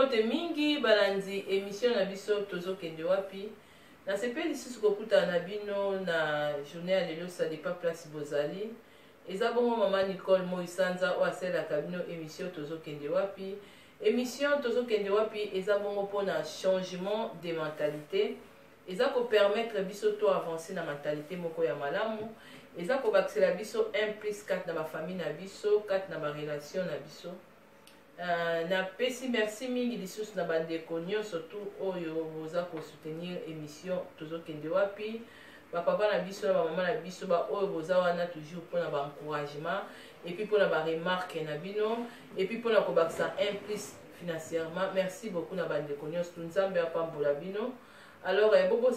mbote mingi balandi émission na biso tozokende wapi na sepeli sisi kokuta na bino na journée ya lelo ça dépend place bozali eza bongo mama Nicole Moisanza o aselaka bino émission tozokende wapi émission tozokende wapi eza bongo pona changement de mentalité eza ko permettre biso to avancer na mentalité moko ya malamu eza ko bakisela biso 1+4 na ba famille na biso 4 na ba relation na biso na pesi merci mingi lisusu na bandeko surtout oyo boza ko soutenir émission tozokende wapi ba papa na biso na ba mama na biso ba oyo boza wana toujours pona ba encouragement et puis pona ba remarque na bino et puis pona ko bakisa 1+ financièrement merci beaucoup na bandeko nyonso nzambe apambola bino alors bobo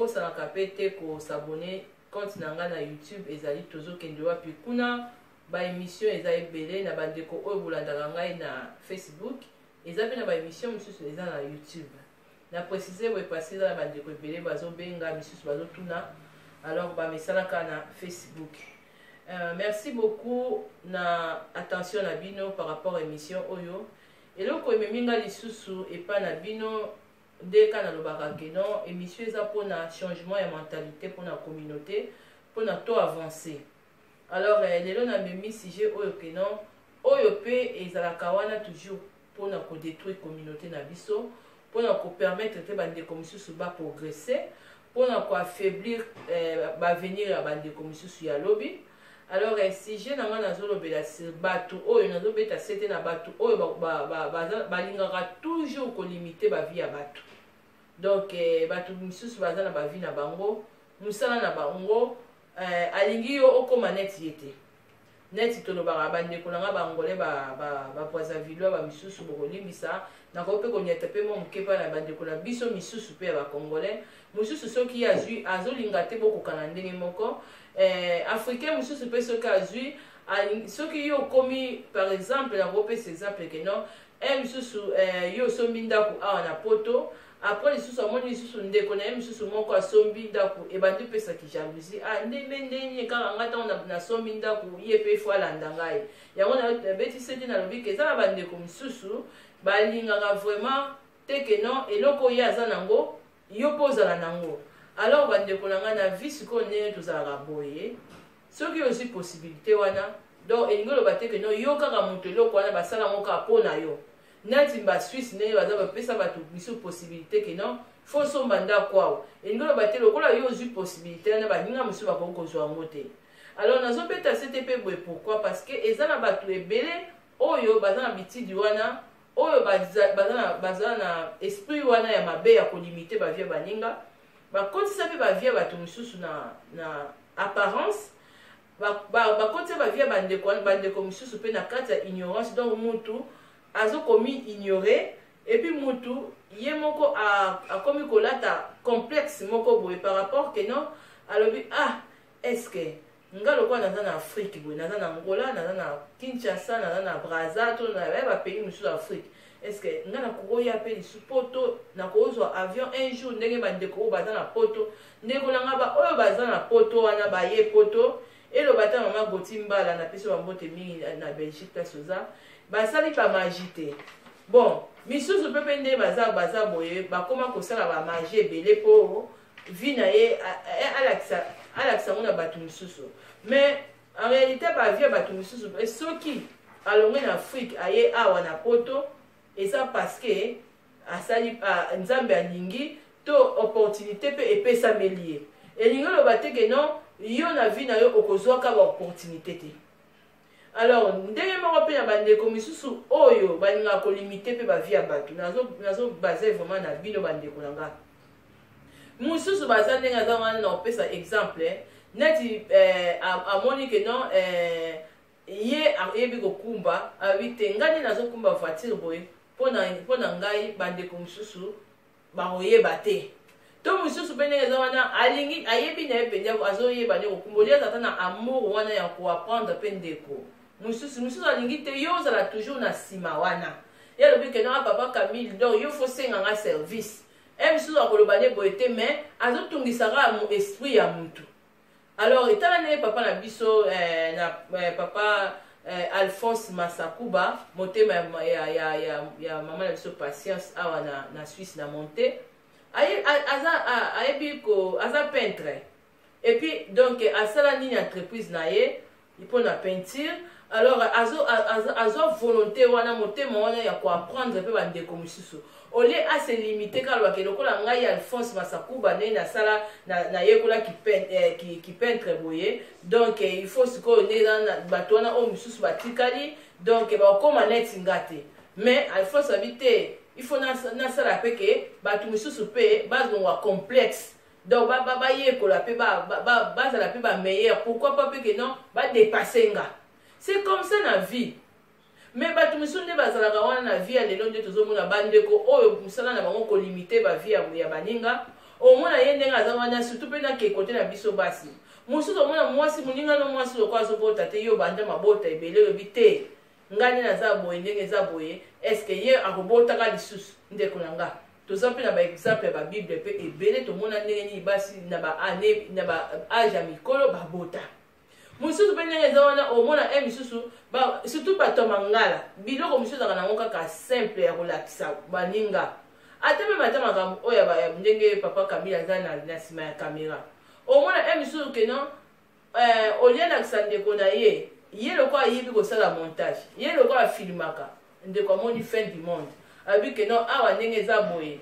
sana kapete ko s'abonner compte nanga na YouTube ezali tozokende wapi kuna ba émission eza ebele na bandeko oyo bolandaka ngai na Facebook eza pe na ba émission misusu eza na YouTube na préciser boye passer na bandeko ebele bazobenga misusu bazotuna alors ba mesalaka na Facebook merci beaucoup na attention na bino par rapport à émission oyo eloko ememinga lisusu epa na bino deka na lobaka ke non émission eza pona changement ya mentalité pona communauté pona to avancer alors lelo na memi sujet oyo ke non oyo pe ezalaka wana toujours pona ko détruire communauté na biso pona ko permettre te bandeko misusu ba progresser pona ko affaiblir ba venir ya bandeko misusu ya lobi alors sujet na nga nazolobela sur batu oyo nazobeta sete na batu oyo balingaka toujours ko limiter ba vie ya batu donc batu misusu baza na ba vie na bango musala na bango alingi yo okoma neti yete neti tolobaka bandeko nanga bangole ba poisavilo ba misusu bokolimbisa nako pe konyeta pe mo mkepa na bandeko na biso misusu pe ba congolais misusu soki azui azolinga te bokokana ndenge moko africain misusu pe soki azui soki yo komi par exemple na ko pe ces exemple que non misusu yo sombi ndako awa na poto après lisusu amoni lisusu ndeko na ye misusu moko asombi ndako ebandi pesaki jalousie ndenge kaka nga ntango nasombi ndako ye pe fo alanda ngai yango nabeti sete nalobi ke eza na bandeko misusu balingaka vraiment te ke non eloko ye aza nango yo mpo ozala nango alors bandeko na ngai na vie sikoyo ndenge tozalaka boye soki ozwi possibilité wana donc elingi oloba te ke non yo kaka moto eloko wana basala ngo kaka mpo na yo nati ba Suisse ne baza bapesa bato biso possibilité que non faut somba ndako awo elingi oloba te lokola yo ozwi possibilité na baninga mosusu bakoki kozwa yango te alors nazobeta sete mpe boye pourquoi parce que eza na bato ebele oyo baza na bitidi wana oyo baza na esprit wana ya mabe ya kolimite bavie baninga bakotisa mpe bavie bato mosusu na apparence bakotisa bavie bandeko mosusu mpe na kati ya ignorance donc mutu azokomi ignoré et puis mutu ye moko akomi kolata complexe moko boye par rapport que non alobi est-ce que nga lokwa naza na Afrique boye naza na Angola naza na Kinshasa naza na Brazza to na ba pays mususu Afrique est-ce que nga na koya pe lisu poto na kozwa avion un jour ndenge bandeko baza na poto ndeko na nga oyo baza na poto wana ba ye poto elo bata mama Gotimbala na peso bambote mingi na Belgique ta soza basali pa magité bon misusu pepe nde baza boye bakoma kosala ba magie ebele po vi na ye alakisa ngo na bato misusu mais en réalité ba vie bato misusu soki alonge na Afrique aye awa na poto eza parce que asali nzambe alingi to opportunité pe epesa melie elingi loba te ke non yo na vie na yo okozwaka ba opportunité te alors ndenge moko pe na bandeko misusu oyo balingaka kolimite mpe bavie ya bato nazo base vraiment na bino bandeko na nga mosusu baza ndenge aza wana na kopesa exemple neti amoni ke non ye ayebi kokumba abi te ngai nde nazokumba voiture boye mpo na ngai bandeko mosusu bakoyeba te to mosusu mpe ndenge eza wana alingi ayebi na ye mpenza azoyeba nde kokumba oli azata na amour wana ya koapprendre mpe ndeko mususu alingi te yo ozala toujours na nsima wana ye alobi ke nanga papa Camille donc yo fosenganga service misusu akoloba nde boye te mais azotungisaka mu esprit ya mutu alors etala nde papa na biso na papa Alphonse Massakuba motema ya mama na biso patience awa na Suisse na monté aza peintre et puis donc asala nini entreprise na ye pour la peinture. Alors azo volonté wana motema wana ya ko apprendre pe bandeko misusu au lieu à se limiter quand le lokola ngai Alphonse Massakuba na sala na yekola qui peintre boye. Donc il faut ce qu'on est dans batona o misusu batikali donc ba koma net ngate mais Alphonse habité il faut na sala pe ke batu misusu pe base wa complexe. Donc ba yekola pe ba za la pe ba meilleur, pourquoi pas pe que non ba dépasser nga. C'est comme ça la vie. Mais batu misusu ne bazalaka wana na vie ya lelo nde tozomona bandeko oyo musala na bango ko limiter ba vie ya baninga au moins na yende nga zawana surtout pe na ke côté na biso basi mususu omona mwasi muninga no mwasi lokwa azobota te yo banda mabota ebele yo bite ngani na za boye ndenge za boye est-ce que ye akobota ka lisusu ndeko nanga toza pe na ba exemple ya ba bible pe ebele tomona ndenge ni basi na ba année na ba âge ya mikolo babota mususu pe ndenge za wana omona misusu ba surtout bato mangala biloko mususu zaka nango kaka simple ya kolakisa baninga ata me mata makambo oyo ya ndenge papa Kabila aza na sima ya kamera omona misusu ke non olakisa ndeko na ye lokwa ayebi kosala montage ye lokwa afilmaka ndeko amoni fin du monde abi ke non awa ndenge eza boye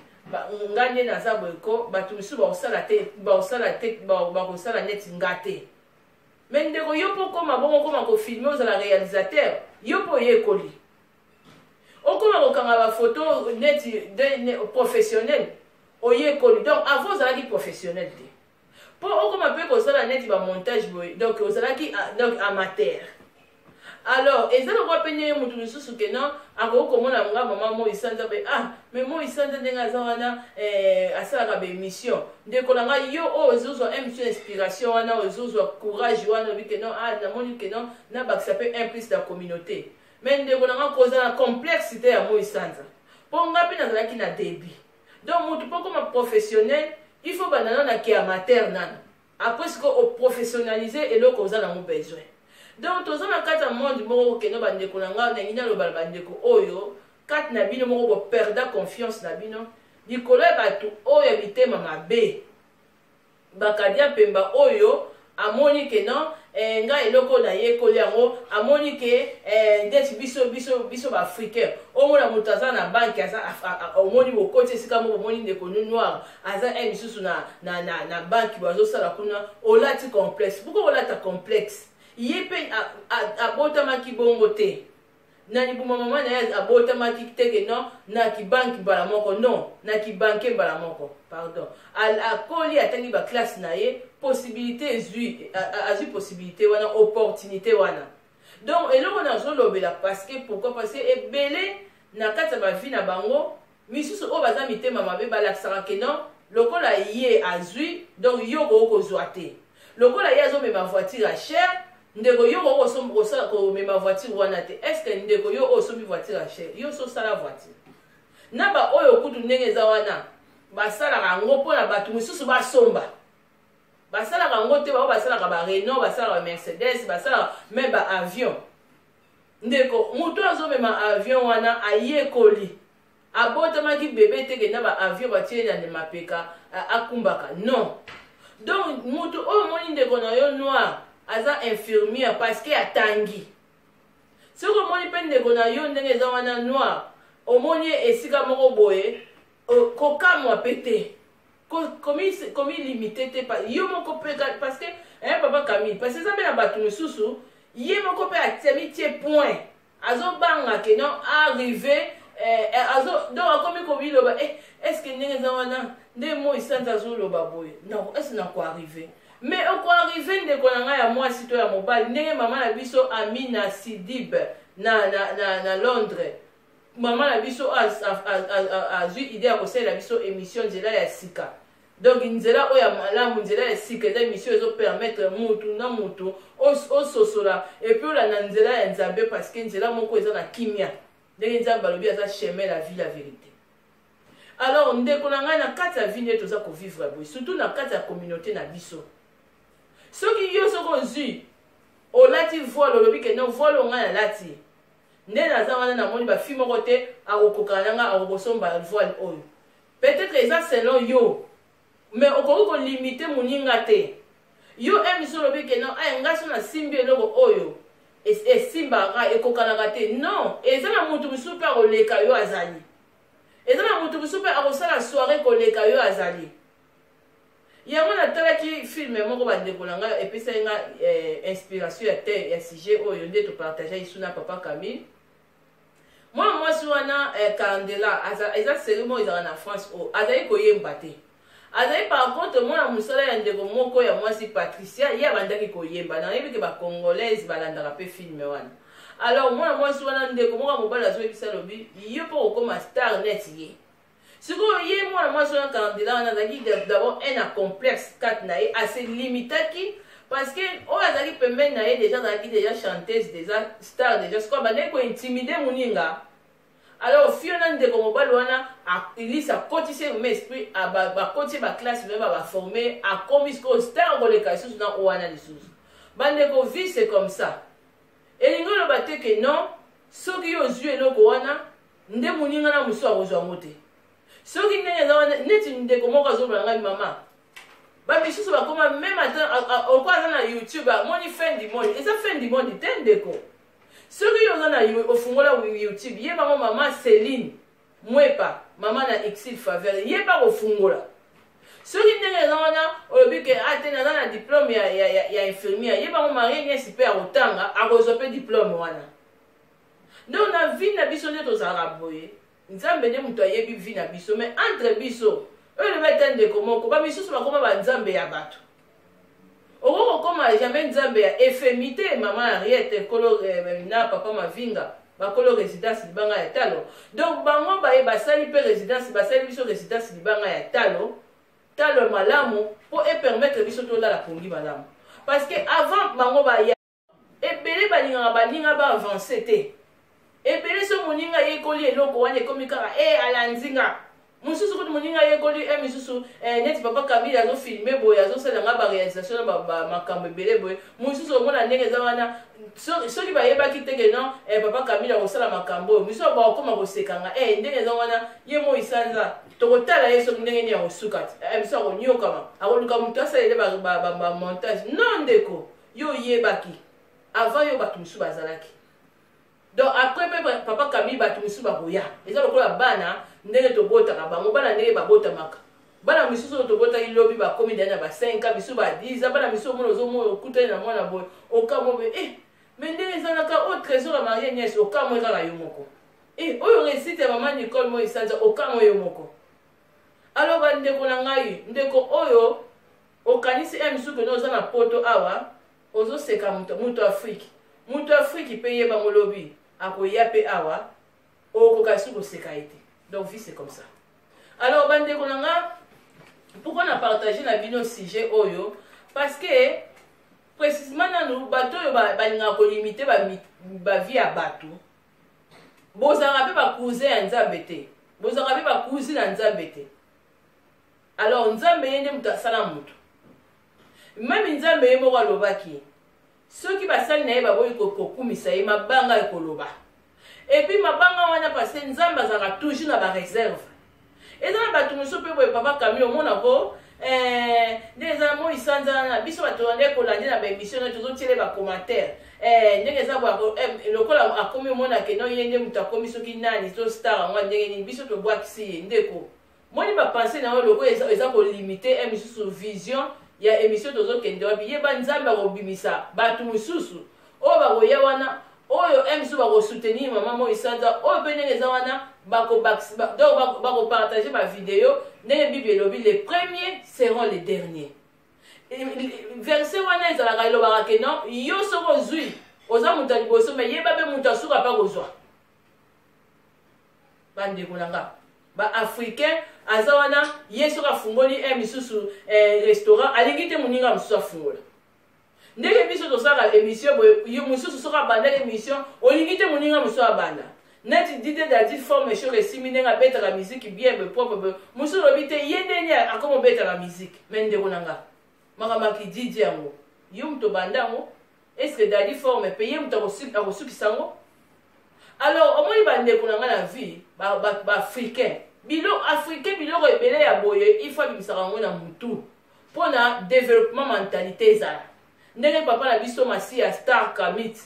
nganye naza boye ko bato misusu bakosala neti nga te. Mais ndeko yo po koma bongo koma ko filmer ozala réalisateur yo po yekoli okoma kokanga ba photo net professionnel oyekoli donc avant ozalaki professionnel te po okoma pe kozala net ba montage boy donc ozalaki donc amateur. Alors ezalo kwa penye mutu misusu ke non akoko komona nga mama mo isanza be mais mo isanza ndenga zawana asala ba émission ndeko langa yo ozozo émission inspiration wana ozozo courage wana bi ke non na moni ke non na bakisa pe implice la communauté mais ndeko langa koza la complexité ya mo isanza po nga pe nazalaki na débit donc mutu po comme professionnel il faut banana na ki amateur nana après ce qu'on professionnaliser et le cause na mo besoin. Donc tous na kata monde moko ke no bandeko nanga na ngina lo bandeko oyo kat na bino moko bo perdre confiance na bino likolo batu oyo bitema mabe bakadia pemba oyo amoni ke non nga eloko na ye koli yango amoni ke ndeti biso ba africain omona mutaza na banki asa omoni bokoti esika moko omoni ndeko noir aza misusu na banki bazo sala kuna olati complexe pourquoi olata complexe yepe abotamaki bongo te na libuma mama na ye abotamaki te ke non na ki banki mbala moko non na ki banke mbala moko pardon akoli atangi ba classe na ye possibilité azui possibilité wana opportunité wana donc eloko nazolobela parce que pourquoi parce que ebele na kati ya bavi na bango misusu oyo baza mitema mabe balakisaka ke non lokola ye azui donc yo kokozwa te lokola ye azomema voiture ya cher ndeko yo ko mema voiture wana te est-ce que ndeko yo osombi voiture à cher yo so sala voiture na ba oyo kutu ndenge za wana basala rango pona batu misusu basomba basala rango te ba basala ka ba Renault basala ka Mercedes basala même ba avion ndeko mutu azomema avion wana ayekoli abotamaki bébé te ke na ba avion batie na mapeka akumbaka non donc mutu oyo moni ndeko na yo noir aza infirmière parce que atangi soko omoni mpe ndeko na yo ndenge eza wana noir omoni esika moko boye kokamwa pe te komi limité te yo moko mpe parce que papa Camille parce que eza mpe na bato mosusu ye moko mpe atiami tie point azobanga ke non arrivé donc akomi kobiloba est-ce que ndenge eza wana nde mo isanza azoloba boye non est-ce nako arrivé mais oko arrivé ndeko na ngai ya mwasi to ya mobali ndenge mama na biso Amina Sidib na Londres mama na biso azwi idée ya kosalela biso émission nzela ya sika donc nzela oyo ya malamu nzela ya sika eza émission ezopermettre mutu na mutu ososola epuis olanda nzela ya nzambe parce que nzela moko eza na kimia ndenge nzambe alobi aza chemin la vie la vérité. Alors ndeko na ngai na kati ya vie nde toza kovivre boye surtout na kati ya communauté na biso soki yo soko ozwi olati voile olobi ke non voile nga nalati nde naza wana namoni bafi moko te akokokana nga akokosomba voile oyo peut-être eza selon yo mais okoki kolimite moninga te yo emiso olobi ke non nga so nasimbi eloko oyo esimbaka ekokanaka te non eza na mutu mosusu mpe akoleka yo azali eza na mutu mosusu mpe akosala soirée koleka yo azali yango natalaki filme moko bandeko na ngai epesaki nga inspiration ya te ya sujet oyo nde topartage isu na papa Camille mwana mwasi wana Candela eza série moko ezala na France oyo azali koyemba te azali par contre mwana mosala ya ndeko moko ya mwasi Patricia ye abandaki koyemba nayebi ke bacongolaise balandaka mpe filme wana alors mwana mwasi wana ndeko moko ya mobali azoyebisa lobi yo mpo kokoma star net ye sikoyo ye mwana mwasi wana Candela wana azalaki d'abord un complexe kati na ye aselimitaki parce que oyo azalaki pembeni na ye déjà azalaki déjà chanteuse déjà star déjà sikoyo bandaki kointimide moninga alors fio na ndeko mobali wana ilisi akotisi me esprit bakotisi baklasse me babaforme akomi sikoyo star koleka lisusu na owana lisusu bandeko vie c'est comme ça elingi oloba te ke non soki yo ozwi eloko wana nde moninga na mosusu akozwango te soki ndenge eza wana neti ndeko moko azoloba ngai mama bamisusu bakoma meme ata oko aza na youtube amoni fin du monde eza fin du monde te ndeko soki yo oza na ofungola youtube ye bango mama Céline Mwepa mama na Exil Faveur ye pa kofungola soki ndenge eza wana olobi ke ate naza na diplôme ya infirmière ye bango Marie Agnès mpe akotanga akozwa mpe diplôme wana donc na vie na biso nde tozalaka boye nzambe nde moto ayebi vie na biso mais entre biso oyo lobi ete ndeko moko bamisusu bakoma banzambe ya bato okokokoma jamais nzambe ya efemite mama Ariete kolo na papa Mavinga bakolo résidence libanga ya talo donc bango baye basali mpe résidence basali biso résidence libanga ya talo malamu po epermettre biso tolala pongi malamu parce que avant bango baya ebele baninga baavance te ebele so moninga yekoli eloko wana ekomi kaka ala nzinga mosusu kuti moninga yekoli misusu neti papa Camille azofilme boye azosalanga baréalisation na makambo ebele boye mosusu omona ndenge eza wana soki bayebaki teke non papa Camille akosala makambo oyo miso bakokoma kosekanga ndenge eza wana ye mo isanza tokotala ye soki ndenge nini akosuka miso akonyokama akoluka moto asalele bamontage non ndeko yo oyebaki avant yo bato mosusu bazalaki donc après papa Camille bato mosusu bakoya eza lokola bana ndenge tobotaka bango bana ndenge babotamaka bana misusu tobotaki lobi bakomi ndenge na ba 5 ans biso ba 10 ans bana misusu omona ozomona okutani na mwana boye okamobe mais ndenge ezalaka o trésor ya Marie Agnès okamo kaka yo moko oyo récite ya mama Nicole Moïse Sanza okamo yo moko alors bandeko na ngai ndeko oyo okanisi misusu keno oza na poto awa ozoseka mutu Afrique mpe yeba molobi akoya mpe awa okokasi koseka ete donc vie c'est comme ça alors bandeko na nga pourquoi na partager na bino sujet oyo parce que précisément nanu bato oyo balingaka kolimite bavie ya bato bozalaka mpe bakousin ya nzambe te bozalaka mpe bakousin na nzambe te alors nzambe ye nde moto asala moto meme nzambe ye moko alobaki soki basali na ye baboyi kokumisa ye mabanga ekoloba epuis mabanga wana parce nzambe azalaka toujours na bareserve eza na bato mosusu mpe boye papa Camille omona ko nde eza mo isanza wana biso bato nde kolandi na baémission na tozotiele bacommentaire ndenge eza lokola akomi omona keno ye nde moto akomi soki nani to star yango ndenge nini biso tobwakisi ye ndeko moni bapense na oyo lokola eza kolimite misusu vision ya émission tozokende wapi yeba nzambe akobimisa bato mosusu oyo bakoya wana oyo misusu bakosoutenir mama mo isanza oyo mpe ndenge eza wana bakopartage bavideo ndenge bible elobi les premiers seront les derniers verset wana ezalaka elobaka ke non yo soko ozwi oza moto ya liboso me yeba mpe moto asuka mpe kozwa bandeko na nga baafricain aza wana ye soki afungoli misusu restaurant alingi te moninga mosusu afungola ndenge biso tosalaka émission boye mosusu soki abandaki émission olingi te moninga mosusu abanda neti dide dadi forme shoko esimi ndenge abetaka miziki bien propre mosusu olobi te ye ndenge akoma obetaka miziki me ndeko na nga makambo akididi yango yo moto banda yango est-ce que dali forme payer muta kosuki sango? Alors au moins ba ndeko na nga na vie ba africain biloko ebele ya boye il faut bimisaka ngo na mutu pona développement mentalité ezala ndenge papa na biso masi ya Star Kamit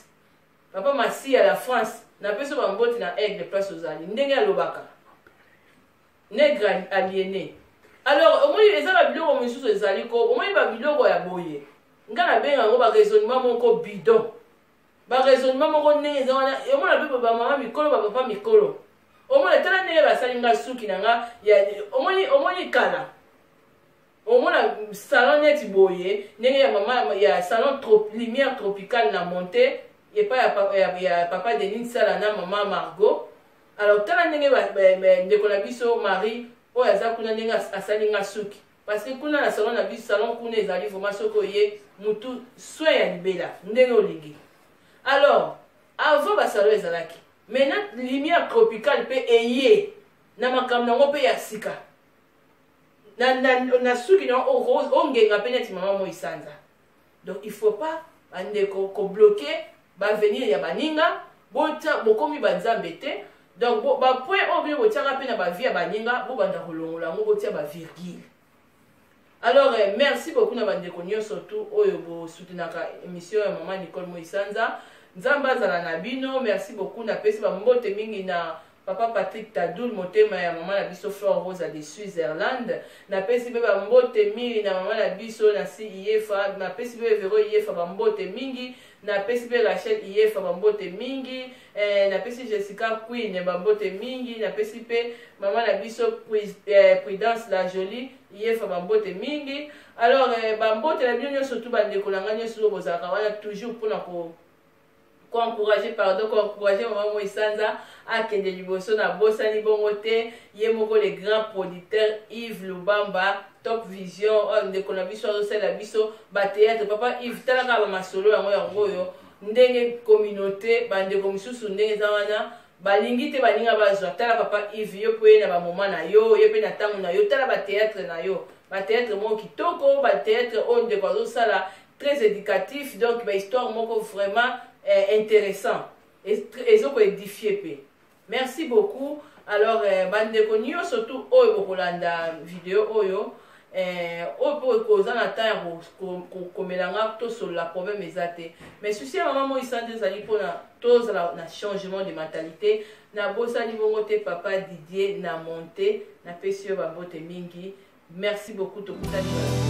papa masi ya la France na peso ba mboti na aigle place ozali ndenge alobaka nègre aliéné. Alors au moins ezala biloko mosusu ezali ko au moins ba biloko ya boye nga na benga ngo ba raisonnement moko bidon ba raisonnement moko ndenge ezala au moins na ba mama mikolo ba papa mikolo au moins tala ndenge basali nga suki na nga ya au moins kala au moins salon neti boye ndenge ya mama ya salon lumière tropicale na montée et pas ya papa Denis Sala na maman Margot. Alors tala ndenge ndeko na biso Marie oyo aza kuna ndenge asali nga suki parce que kuna na salon na biso salon kuna ezali vraiment soko ye mutu soin ya libela ndenge olingi. Alors avant basalo ezalaki maintenant lumière tropicale pe eye na makambo nango pe ya sika na suki na ongenga pe neti mama mo isanza. Donc il faut pas bandeko ko bloquer ba venir ya baninga bota bokomi banzambe te. Donc ba point obie botiaka pe na ba vie ya baninga bo banda kolongola ngo botia ba virgule. Alors merci beaucoup na bandeko nyo surtout oyo bo soutenaka émission ya maman Nicole Moisanza. Nzamba zala na bino, merci beaucoup na pesi ba mbote mingi na papa Patrick Tadoul motema ya maman na biso Fleur Rose de Switzerland. Na pesi be ba mbote mingi na maman na biso na si Iyefa, na pesi be Vero Iyefa ba mbote mingi, na pesi be Rachel Iyefa ba mbote mingi, na pesi Jessica Queen ba mbote mingi, na pesi pe maman na biso Prudence la Jolie Iyefa ba mbote mingi. Alors ba mbote na bino surtout ba ndeko na nga nyoso bozaka wana toujours pour na ko encourager maman Moisanza à kende liboso na bosani bongo te ye moko le grand producteur Yves Lubamba Top Vision ndeko na biso azosala biso ba théâtre papa Yves talaka ba masolo yango yo ndenge communauté bandeko misusu ndenge za wana balingi te baninga bazwa tala papa Yves yo pe na ba moment na yo ye pe na tango na yo tala ba théâtre na yo ba théâtre mo kitoko ba théâtre on ndeko azosala très éducatif donc ba histoire moko vraiment intéressant et édifié. Merci beaucoup. Alors bandeko nyo surtout oyo bokolanda vidéo oyo oyo koza na temps komelanga to sur la problème ezate mais souci ya maman Moisanza ezali pona toza na changement de mentalité na bosani bongo te papa Didier na monté na pesi yo bambote mingi. Merci beaucoup tokutani.